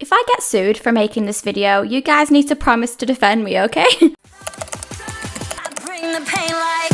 If I get sued for making this video, you guys need to promise to defend me, okay? I bring the pain like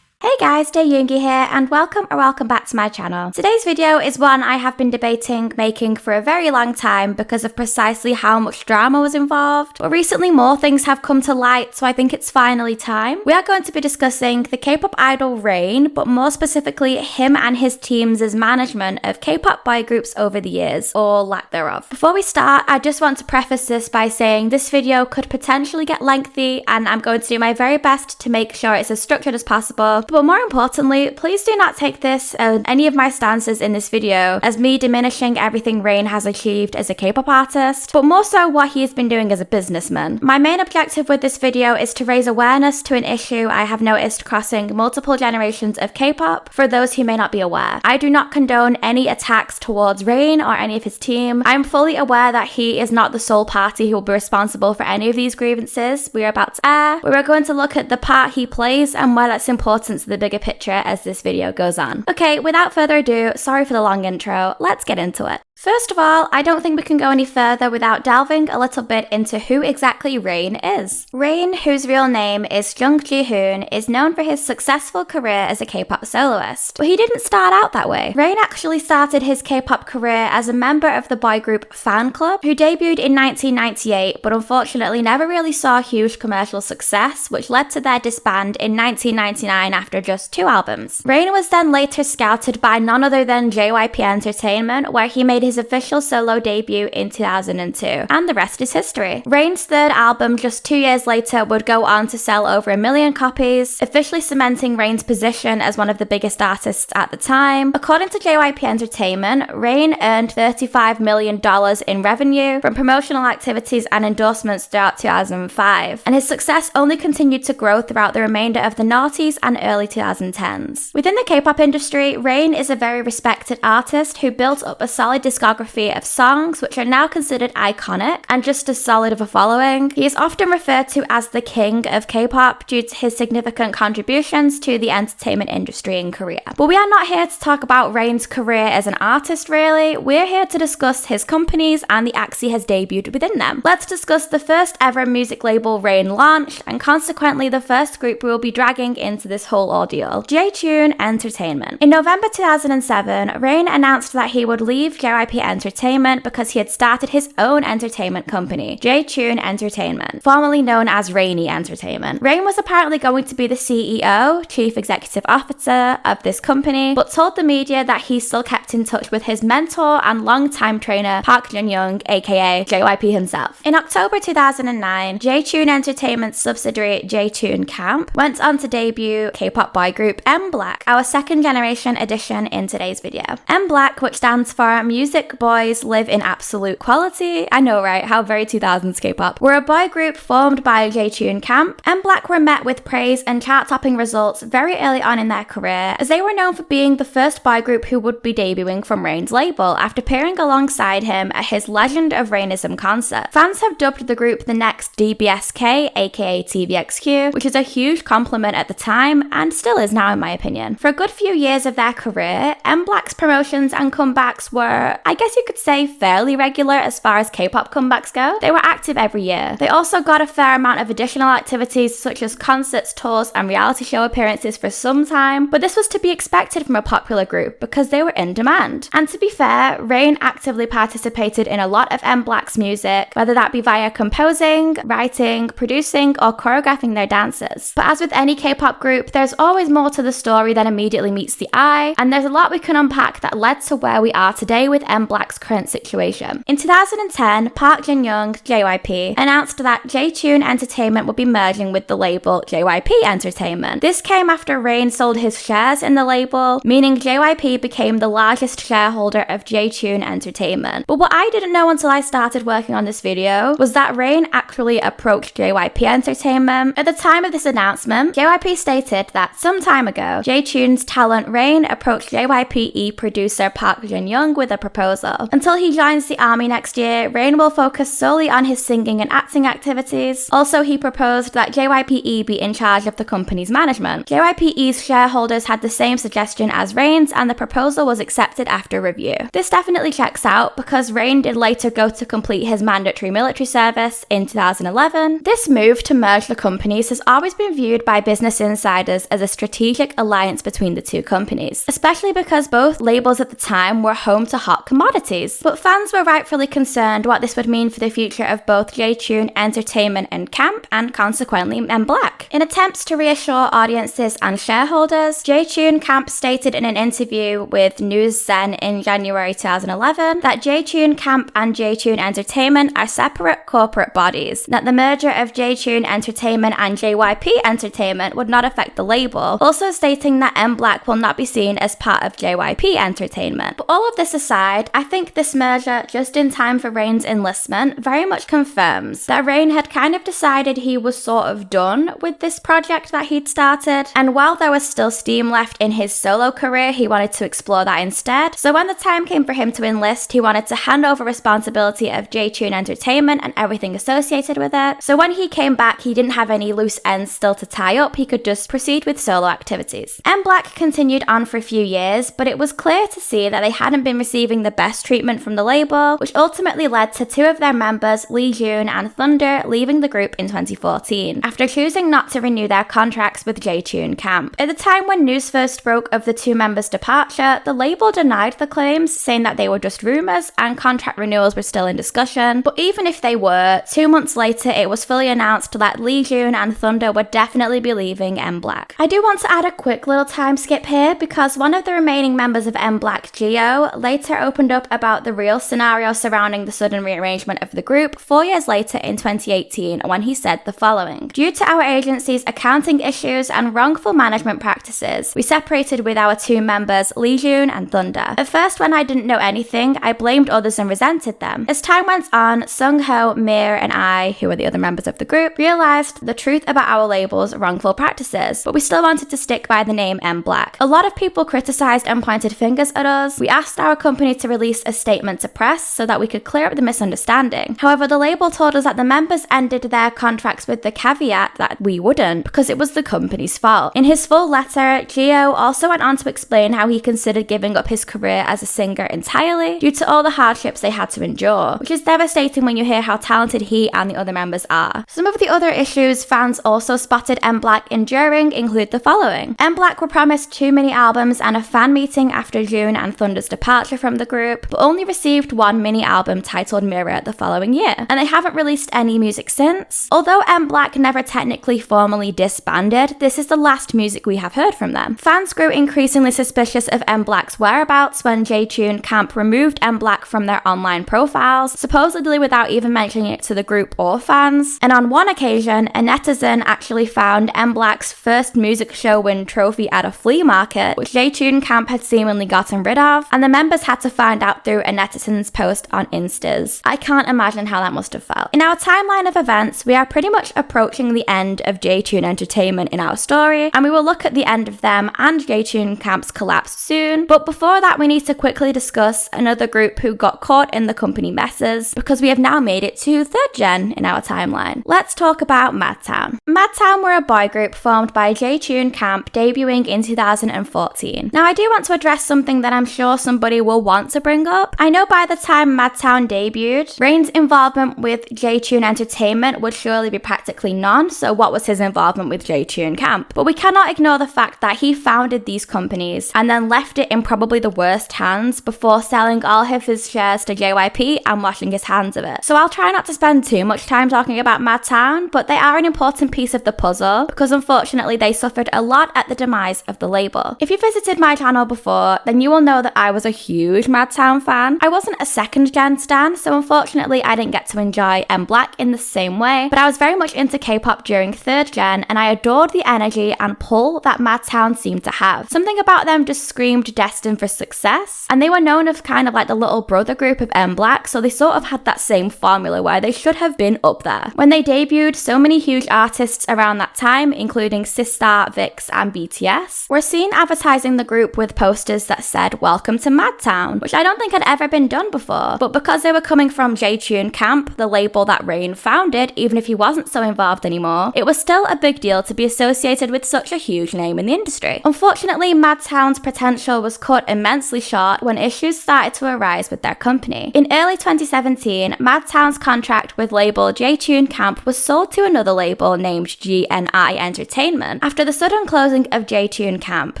Hey guys, Yoongi here, and welcome back to my channel. Today's video is one I have been debating making for a very long time because of precisely how much drama was involved, but recently more things have come to light, so I think it's finally time. We are going to be discussing the K-pop idol R.A.I.N, but more specifically him and his team's management of K-pop boy groups over the years, or lack thereof. Before we start, I just want to preface this by saying this video could potentially get lengthy, and I'm going to do my very best to make sure it's as structured as possible. But more importantly, please do not take this and any of my stances in this video as me diminishing everything R.A.I.N has achieved as a K-pop artist, but more so what he has been doing as a businessman. My main objective with this video is to raise awareness to an issue I have noticed crossing multiple generations of K-pop for those who may not be aware. I do not condone any attacks towards R.A.I.N or any of his team. I am fully aware that he is not the sole party who will be responsible for any of these grievances we are about to air, but we're going to look at the part he plays and why that's important to the bigger picture as this video goes on. Okay, without further ado, sorry for the long intro, let's get into it. First of all, I don't think we can go any further without delving a little bit into who exactly R.A.I.N is. R.A.I.N, whose real name is Jung Ji-hoon, is known for his successful career as a K-pop soloist. But he didn't start out that way. R.A.I.N actually started his K-pop career as a member of the boy group Fan Club, who debuted in 1998 but unfortunately never really saw huge commercial success, which led to their disband in 1999 after just 2 albums. R.A.I.N was then later scouted by none other than JYP Entertainment, where he made his official solo debut in 2002, and the rest is history. R.A.I.N's third album just 2 years later would go on to sell over 1 million copies, officially cementing R.A.I.N's position as one of the biggest artists at the time. According to JYP Entertainment, R.A.I.N earned $35 million in revenue from promotional activities and endorsements throughout 2005, and his success only continued to grow throughout the remainder of the noughties and early 2010s. Within the K-pop industry, R.A.I.N is a very respected artist who built up a solid discography of songs which are now considered iconic and just as solid of a following. He is often referred to as the King of Kpop due to his significant contributions to the entertainment industry in Korea. But we are not here to talk about R.A.I.N's career as an artist really, we're here to discuss his companies and the acts he has debuted within them. Let's discuss the first ever music label R.A.I.N launched, and consequently the first group we will be dragging into this whole ordeal, J.Tune Entertainment. In November 2007, R.A.I.N announced that he would leave JYP Entertainment because he had started his own entertainment company, J.Tune Entertainment, formerly known as R.A.I.N Entertainment. R.A.I.N was apparently going to be the CEO, Chief Executive Officer, of this company, but told the media that he still kept in touch with his mentor and longtime trainer, Park Jun-young, aka JYP himself. In October 2009, J.Tune Entertainment's subsidiary J.Tune Camp went on to debut K-pop boy group MBLAQ, our second generation addition in today's video. MBLAQ, which stands for Music Boys Live in Absolute Quality, I know right, how very 2000s K-pop, were a boy group formed by J.Tune Camp. MBLAQ were met with praise and chart-topping results very early on in their career, as they were known for being the first boy group who would be debuting from R.A.I.N's label after appearing alongside him at his Legend of R.A.I.Nism concert. Fans have dubbed the group the next DBSK, aka TVXQ, which is a huge compliment at the time and still is now in my opinion. For a good few years of their career, MBLAQ's promotions and comebacks were, I guess you could say, fairly regular as far as K-pop comebacks go. They were active every year. They also got a fair amount of additional activities such as concerts, tours, and reality show appearances for some time, but this was to be expected from a popular group because they were in demand. And to be fair, R.A.I.N actively participated in a lot of MBLAQ's music, whether that be via composing, writing, producing, or choreographing their dances. But as with any K-pop group, there's always more to the story than immediately meets the eye, and there's a lot we can unpack that led to where we are today with MBLAQ's current situation. In 2010, Park Jun-young, JYP, announced that J.Tune Entertainment would be merging with the label JYP Entertainment. This came after R.A.I.N sold his shares in the label, meaning JYP became the largest shareholder of J.Tune Entertainment. But what I didn't know until I started working on this video was that R.A.I.N actually approached JYP Entertainment. At the time of this announcement, JYP stated that some time ago, J.Tune's talent R.A.I.N approached JYP producer Park Jun-young with a proposal proposal. Until he joins the army next year, R.A.I.N will focus solely on his singing and acting activities. Also, he proposed that JYPE be in charge of the company's management. JYPE's shareholders had the same suggestion as R.A.I.N's, and the proposal was accepted after review. This definitely checks out because R.A.I.N did later go to complete his mandatory military service in 2011. This move to merge the companies has always been viewed by Business Insiders as a strategic alliance between the two companies, especially because both labels at the time were home to hot commodities. But fans were rightfully concerned what this would mean for the future of both J.Tune Entertainment and Camp, and consequently MBLAQ. In attempts to reassure audiences and shareholders, J.Tune Camp stated in an interview with News Zen in January 2011 that J.Tune Camp and J.Tune Entertainment are separate corporate bodies, that the merger of J.Tune Entertainment and JYP Entertainment would not affect the label, also stating that MBLAQ will not be seen as part of JYP Entertainment. But all of this aside, I think this merger, just in time for R.A.I.N's enlistment, very much confirms that R.A.I.N had kind of decided he was sort of done with this project that he'd started, and while there was still steam left in his solo career, he wanted to explore that instead. So when the time came for him to enlist, he wanted to hand over responsibility of J.Tune Entertainment and everything associated with it. So when he came back, he didn't have any loose ends still to tie up, he could just proceed with solo activities. MBLAQ continued on for a few years, but it was clear to see that they hadn't been receiving the best treatment from the label, which ultimately led to two of their members, Lee-Jun and Thunder, leaving the group in 2014, after choosing not to renew their contracts with J.Tune Camp. At the time when news first broke of the two members' departure, the label denied the claims, saying that they were just rumours and contract renewals were still in discussion. But even if they were, 2 months later it was fully announced that Lee-Jun and Thunder would definitely be leaving MBLAQ. I do want to add a quick little time skip here because one of the remaining members of MBLAQ, Gio, later opened up about the real scenario surrounding the sudden rearrangement of the group 4 years later in 2018 when he said the following: "Due to our agency's accounting issues and wrongful management practices, we separated with our two members, Lee-Jun and Thunder. At first, when I didn't know anything, I blamed others and resented them. As time went on, Sungho, Mir, and I, who were the other members of the group, realized the truth about our label's wrongful practices, but we still wanted to stick by the name MBLAQ. A lot of people criticized and pointed fingers at us. We asked our company to release a statement to press so that we could clear up the misunderstanding. However, the label told us that the members ended their contracts with the caveat that we wouldn't, because it was the company's fault." In his full letter, Gio also went on to explain how he considered giving up his career as a singer entirely due to all the hardships they had to endure, which is devastating when you hear how talented he and the other members are. Some of the other issues fans also spotted MBLAQ enduring include the following. MBLAQ were promised 2 mini albums and a fan meeting after June and Thunder's departure from the group, but only received 1 mini album titled Mirror the following year, and they haven't released any music since. Although MBLAQ never technically formally disbanded, this is the last music we have heard from them. Fans grew increasingly suspicious of MBLAQ's whereabouts when J.Tune Camp removed MBLAQ from their online profiles, supposedly without even mentioning it to the group or fans. And on one occasion, a netizen actually found MBLAQ's first music show win trophy at a flea market, which J.Tune Camp had seemingly gotten rid of, and the members had to find out through a netizen's post on Instas. I can't imagine how that must have felt. In our timeline of events, we are pretty much approaching the end of J.Tune Entertainment in our story, and we will look at the end of them and J.Tune Camp's collapse soon. But before that, we need to quickly discuss another group who got caught in the company messes, because we have now made it to 3rd gen in our timeline. Let's talk about Madtown. Madtown were a boy group formed by J.Tune Camp, debuting in 2014. Now, I do want to address something that I'm sure somebody will want to bring up. I know by the time Madtown debuted, R.A.I.N's involvement with J.Tune Entertainment would surely be practically none, so what was his involvement with J.Tune Camp? But we cannot ignore the fact that he founded these companies and then left it in probably the worst hands before selling all of his shares to JYP and washing his hands of it. So I'll try not to spend too much time talking about Madtown, but they are an important piece of the puzzle because unfortunately they suffered a lot at the demise of the label. If you visited my channel before, then you will know that I was a huge Madtown fan. I wasn't a 2nd gen stan, so unfortunately I didn't get to enjoy MBLAQ in the same way, but I was very much into K-pop during 3rd gen and I adored the energy and pull that Madtown seemed to have. Something about them just screamed destined for success, and they were known as kind of like the little brother group of MBLAQ, so they sort of had that same formula where they should have been up there. When they debuted, so many huge artists around that time, including Sistar, VIXX, and BTS, were seen advertising the group with posters that said "Welcome to Madtown," which I don't think had ever been done before. But because they were coming from J.Tune camp, the label that R.A.I.N founded, even if he wasn't so involved anymore, it was still a big deal to be associated with such a huge name in the industry. Unfortunately, Madtown's potential was cut immensely short when issues started to arise with their company. In early 2017, Madtown's contract with label J.Tune camp was sold to another label named GNI Entertainment after the sudden closing of J.Tune camp.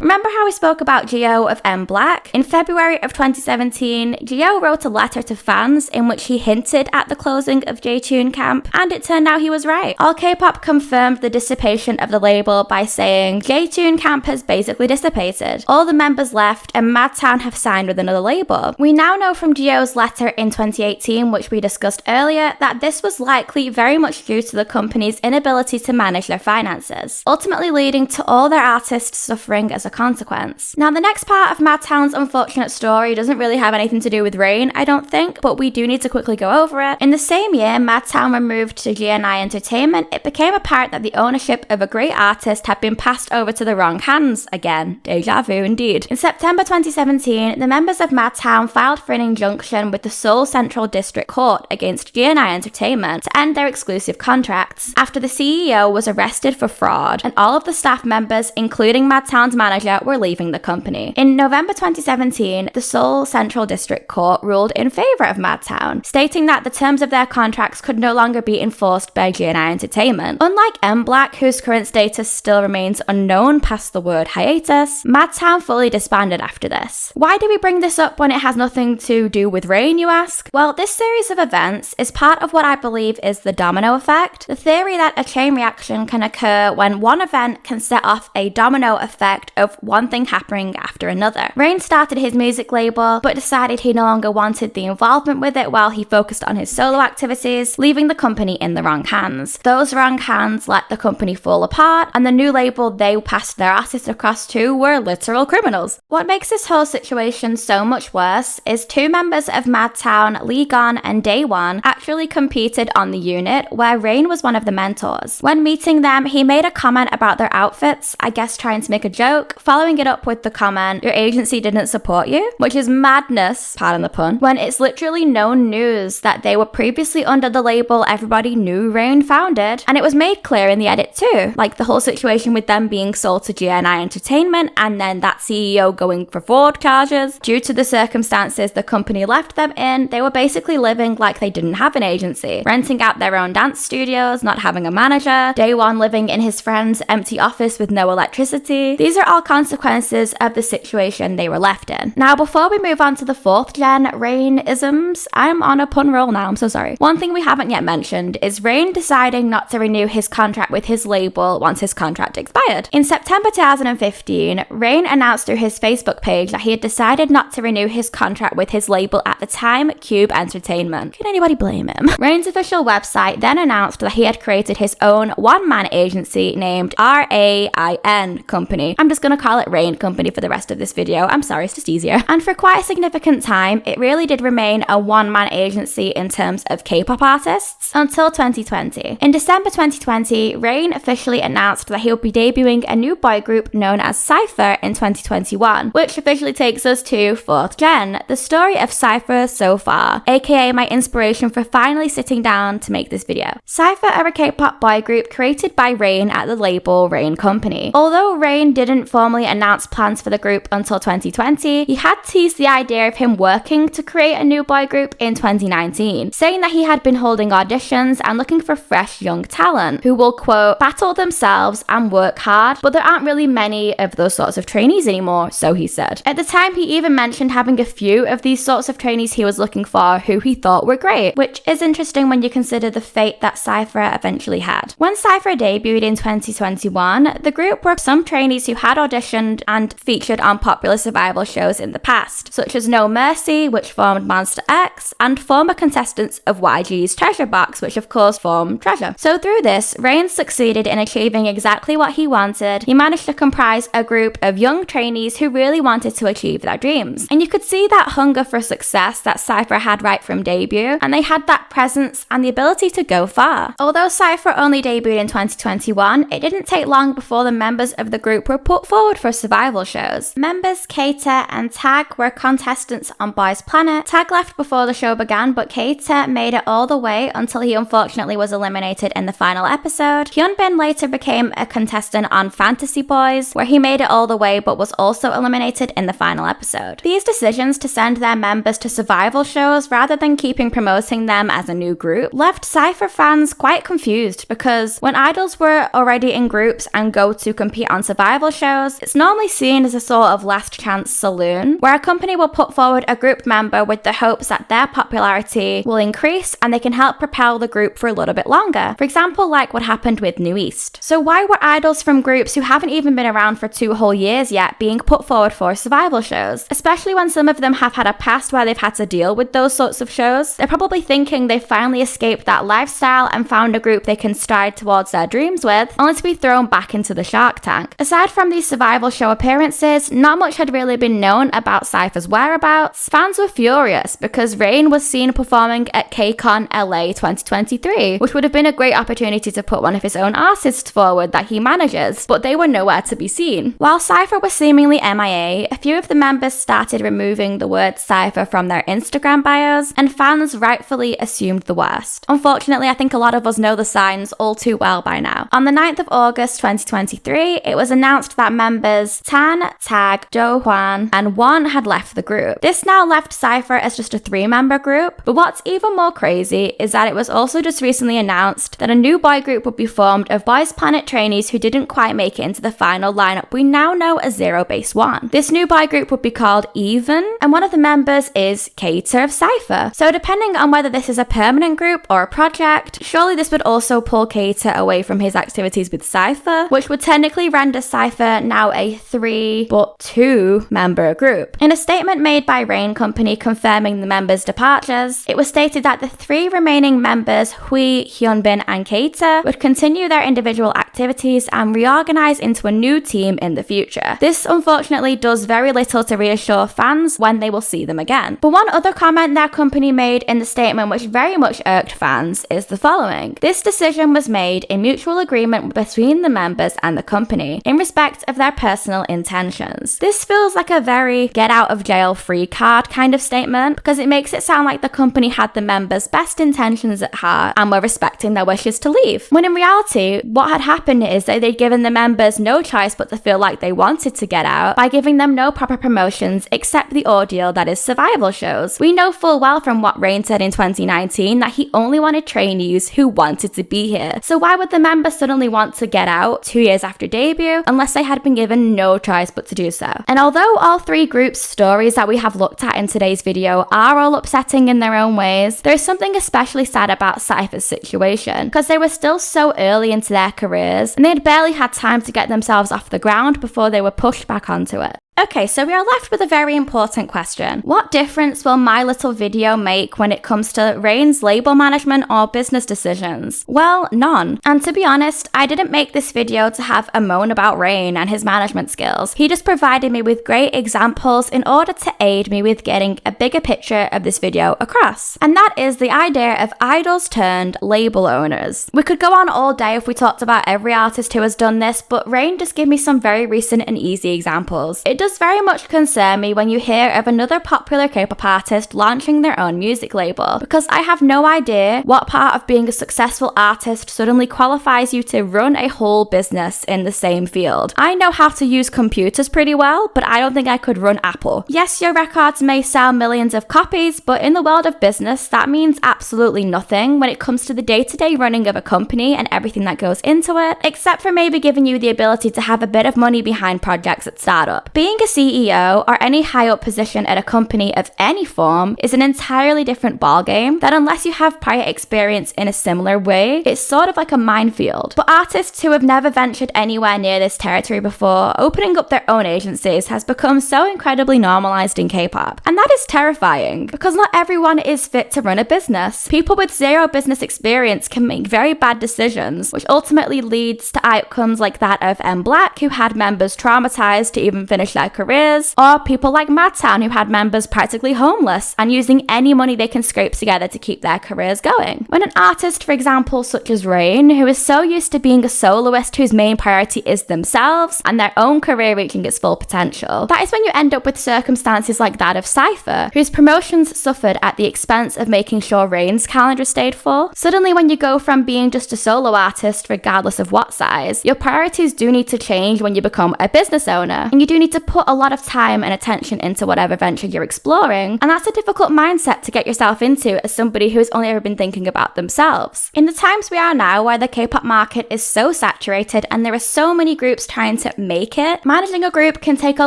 Remember how we spoke about Gio of MBLAQ? In February of 2017, Gio wrote a letter to fans in which he hinted at the closing of J.Tune camp, and it turned out he was right. R.A.I.N confirmed the dissipation of the label by saying, J.Tune camp has basically dissipated. All the members left and Madtown have signed with another label. We now know from Gio's letter in 2018, which we discussed earlier, that this was likely very much due to the company's inability to manage their finances, ultimately leading to all their artists suffering as a consequence. Now, the next part of Madtown's unfortunate story doesn't really have anything to do with R.A.I.N, I don't think, but we do need to quickly go over it. In the same year Madtown were moved to GNI Entertainment, it became apparent that the ownership of a great artist had been passed over to the wrong hands. Again, deja vu indeed. In September 2017, the members of Madtown filed for an injunction with the Seoul Central District Court against GNI Entertainment to end their exclusive contracts after the CEO was arrested for fraud and all of the staff members, including Madtown's manager, were leaving the company. In November 2017, the Seoul Central District Court ruled in favor of Madtown, stating that the terms of their contracts could no longer be enforced by GNI Entertainment. Unlike MBLAQ, whose current status still remains unknown past the word hiatus, Madtown fully disbanded after this. Why do we bring this up when it has nothing to do with R.A.I.N, you ask? Well, this series of events is part of what I believe is the domino effect, the theory that a chain reaction can occur when one event can set off a domino effect of one thing happening after another. R.A.I.N started his music label, but decided he no longer wanted the involvement with it while he focused on his solo activities, leaving the company in the wrong hands. Those wrong hands let the company fall apart, and the new label they passed their artists across to were literal criminals. What makes this whole situation so much worse is two members of Madtown, Lee-gon and Day-One, actually competed on the unit, where R.A.I.N was one of the mentors. When meeting them, he made a comment about their outfits, I guess trying to make a joke, following it up with the comment, your agency didn't support you, which is madness, pardon the pun, when it's literally known news that they were previously under the label everybody knew R.A.I.N founded, and it was made clear in the edit too, like the whole situation with them being sold to GNI Entertainment and then that CEO going for fraud charges. Due to the circumstances the company left them in, they were basically living like they didn't have an agency, renting out their own dance studios, not having a manager, Day-One living in his friend's empty office with no electricity. These are all consequences of the situation they were left in. Now, before we move on to the 4th gen R.A.I.N-isms, I'm on a pun roll now, I'm so sorry. One thing we haven't yet mentioned is R.A.I.N deciding not to renew his contract with his label once his contract expired. In September 2015, R.A.I.N announced through his Facebook page that he had decided not to renew his contract with his label at the time, Cube Entertainment. Can anybody blame him? R.A.I.N's official website then announced that he had created his own one-man agency named R.A.I.N Company. I'm just gonna call it R.A.I.N Company for the rest of this video. I'm sorry, it's just easier. And for quite a significant time, it really did remain a one-man agency in terms of K-pop artists until 2020. In December 2020, R.A.I.N officially announced that he would be debuting a new boy group known as CIIPHER in 2021, which officially takes us to 4th gen, the story of CIIPHER so far, aka my inspiration for finally sitting down to make this video. CIIPHER are a K-pop boy group created by R.A.I.N at the label R.A.I.N Company. Although R.A.I.N didn't formally announce plans for the group until 2020, he had teased the idea of him working to create a new boy group in 2019, saying that he had been holding auditions and looking for fresh young talent who will, quote, battle themselves and work hard, but there aren't really many of those sorts of trainees anymore, so he said. At the time, he even mentioned having a few of these sorts of trainees he was looking for who he thought were great, which is interesting when you consider the fate that CIIPHER eventually had. When CIIPHER debuted in 2021, the group were some trainees who had auditioned and featured on popular survival shows in the past, such as No Mercy, which formed Monster X, and former contestants of YG's Treasure Box, which of course formed Treasure. So through this, R.A.I.N succeeded in achieving exactly what he wanted. He managed to comprise a group of young trainees who really wanted to achieve their dreams. And you could see that hunger for success that CIIPHER had right from debut, and they had that presence and the ability to go far. Although CIIPHER only debuted in 2021, it didn't take long before the members of the group were put forward for survival shows. Members Keita and Tag were contestants on Boys Planet, Tag left before the show began, but K.T made it all the way until he unfortunately was eliminated in the final episode. Hyunbin later became a contestant on Fantasy Boys, where he made it all the way but was also eliminated in the final episode. These decisions to send their members to survival shows rather than keeping promoting them as a new group left CIIPHER fans quite confused, because when idols were already in groups and go to compete on survival shows, it's normally seen as a sort of last chance saloon, where a company will put forward a group member with the hopes that their popularity will increase and they can help propel the group for a little bit longer. For example, like what happened with New East. So why were idols from groups who haven't even been around for 2 whole years yet being put forward for survival shows? Especially when some of them have had a past where they've had to deal with those sorts of shows. They're probably thinking they've finally escaped that lifestyle and found a group they can stride towards their dreams with, only to be thrown back into the shark tank. Aside from these survival show appearances, not much had really been known about CIIPHER's whereabouts. Fans were furious because R.A.I.N was seen performing at KCON LA 2023, which would have been a great opportunity to put one of his own artists forward that he manages, but they were nowhere to be seen. While CIIPHER was seemingly MIA, a few of the members started removing the word CIIPHER from their Instagram bios, and fans rightfully assumed the worst. Unfortunately, I think a lot of us know the signs all too well by now. On the 9th of August 2023, it was announced that members Tan, Tag, Do-hwan, and Won had left the group. This now left CIIPHER as just a 3-member group, but what's even more crazy is that it was also just recently announced that a new boy group would be formed of Boys Planet trainees who didn't quite make it into the final lineup we now know as Zero Base One. This new boy group would be called Even, and one of the members is K.T of CIIPHER. So depending on whether this is a permanent group or a project, surely this would also pull K.T away from his activities with CIIPHER, which would technically render CIIPHER now a 3 but 2 member group. In a statement made by R.A.I.N Company confirming the members' departures, it was stated that the 3 remaining members, Hui, Hyunbin, and K.T, would continue their individual activities and reorganize into a new team in the future. This unfortunately does very little to reassure fans when they will see them again. But one other comment their company made in the statement which very much irked fans is the following. This decision was made in mutual agreement between the members and the company in respect of their personal intentions. This feels like a very get out of jail free card kind of statement, because it makes it sound like the company had the members' best intentions at heart and were respecting their wishes to leave. When in reality, what had happened is that they'd given the members no choice but to feel like they wanted to get out by giving them no proper promotions except the ordeal that is survival shows. We know full well from what R.A.I.N said in 2019 that he only wanted trainees who wanted to be here. So why would the members suddenly want to get out 2 years after debut unless they had been given no choice but to do so? And although all 3 groups' stories that we have looked at in today's video are all upsetting in their own ways, there is something especially sad about CIIPHER's situation, because they were still so early into their careers and they had barely had time to get themselves off the ground before they were pushed back onto it. Okay, so we are left with a very important question. What difference will my little video make when it comes to R.A.I.N's label management or business decisions? Well, none. And to be honest, I didn't make this video to have a moan about R.A.I.N and his management skills. He just provided me with great examples in order to aid me with getting a bigger picture of this video across. And that is the idea of idols turned label owners. We could go on all day if we talked about every artist who has done this, but R.A.I.N just gave me some very recent and easy examples. It does very much concern me when you hear of another popular K-pop artist launching their own music label, because I have no idea what part of being a successful artist suddenly qualifies you to run a whole business in the same field. I know how to use computers pretty well, but I don't think I could run Apple. Yes, your records may sell millions of copies, but in the world of business, that means absolutely nothing when it comes to the day-to-day running of a company and everything that goes into it, except for maybe giving you the ability to have a bit of money behind projects at startup. Being a CEO or any high up position at a company of any form is an entirely different ballgame that, unless you have prior experience in a similar way, it's sort of like a minefield. But artists who have never ventured anywhere near this territory before, opening up their own agencies has become so incredibly normalized in K-pop. And that is terrifying, because not everyone is fit to run a business. People with zero business experience can make very bad decisions, which ultimately leads to outcomes like that of MBLAQ, who had members traumatized to even finish their careers, or people like Madtown who had members practically homeless and using any money they can scrape together to keep their careers going. When an artist, for example, such as R.A.I.N, who is so used to being a soloist whose main priority is themselves and their own career reaching its full potential, that is when you end up with circumstances like that of CIIPHER, whose promotions suffered at the expense of making sure R.A.I.N's calendar stayed full. Suddenly, when you go from being just a solo artist, regardless of what size, your priorities do need to change when you become a business owner, and you do need to put a lot of time and attention into whatever venture you're exploring, and that's a difficult mindset to get yourself into as somebody who has only ever been thinking about themselves. In the times we are now, where the K-pop market is so saturated and there are so many groups trying to make it, managing a group can take a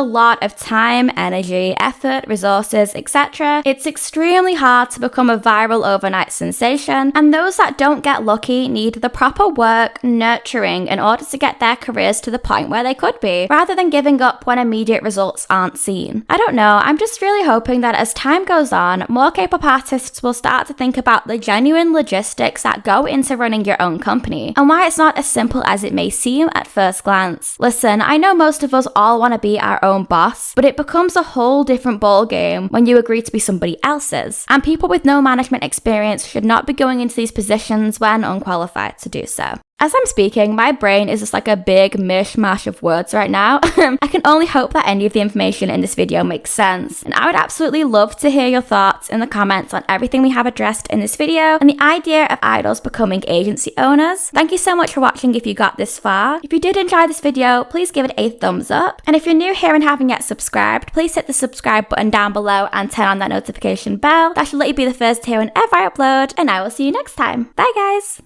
lot of time, energy, effort, resources, etc. It's extremely hard to become a viral overnight sensation, and those that don't get lucky need the proper work, nurturing in order to get their careers to the point where they could be, rather than giving up when immediate results aren't seen. I don't know, I'm just really hoping that as time goes on, more K-pop artists will start to think about the genuine logistics that go into running your own company, and why it's not as simple as it may seem at first glance. Listen, I know most of us all want to be our own boss, but it becomes a whole different ballgame when you agree to be somebody else's, and people with no management experience should not be going into these positions when unqualified to do so. As I'm speaking, my brain is just like a big mishmash of words right now. I can only hope that any of the information in this video makes sense, and I would absolutely love to hear your thoughts in the comments on everything we have addressed in this video and the idea of idols becoming agency owners. Thank you so much for watching if you got this far. If you did enjoy this video, please give it a thumbs up, and if you're new here and haven't yet subscribed, please hit the subscribe button down below and turn on that notification bell. That should let you be the first to hear whenever I upload, and I will see you next time. Bye guys!